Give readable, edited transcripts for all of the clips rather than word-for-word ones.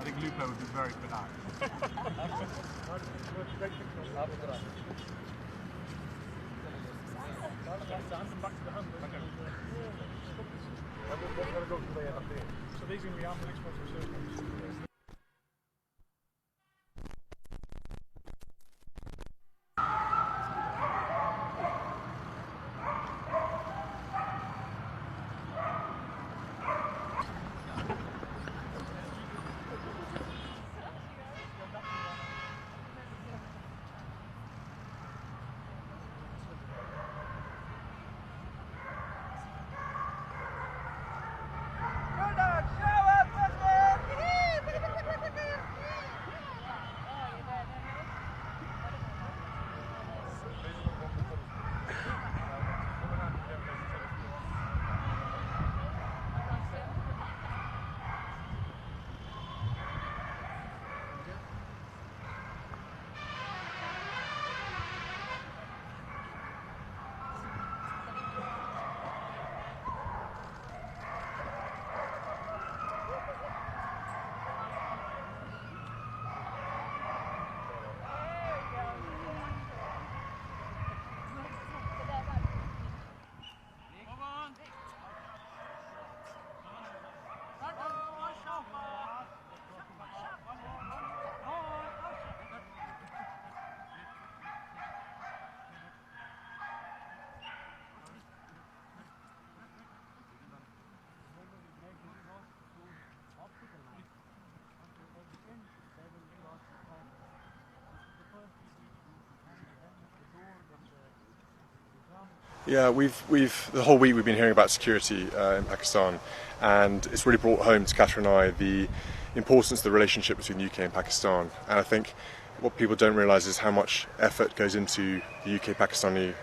I think Lupo would be very benign. So these are going to be after next month. Yeah, the whole week we've been hearing about security in Pakistan, and it's really brought home to Catherine and I the importance of the relationship between the UK and Pakistan. And I think what people don't realise is how much effort goes into the UK-Pakistani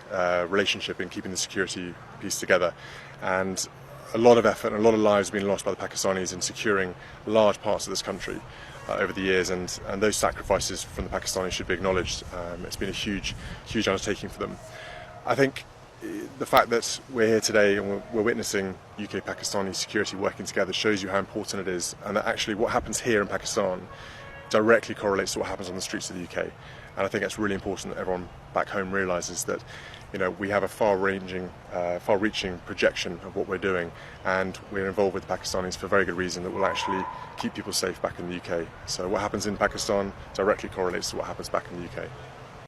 relationship in keeping the security piece together. And a lot of effort and a lot of lives have been lost by the Pakistanis in securing large parts of this country over the years, and those sacrifices from the Pakistanis should be acknowledged. It's been a huge undertaking for them. I think the fact that we're here today and we're witnessing UK-Pakistani security working together shows you how important it is, and that actually what happens here in Pakistan directly correlates to what happens on the streets of the UK. And I think it's really important that everyone back home realises that, you know, we have a far-reaching projection of what we're doing, and we're involved with the Pakistanis for very good reason that will actually keep people safe back in the UK. So what happens in Pakistan directly correlates to what happens back in the UK.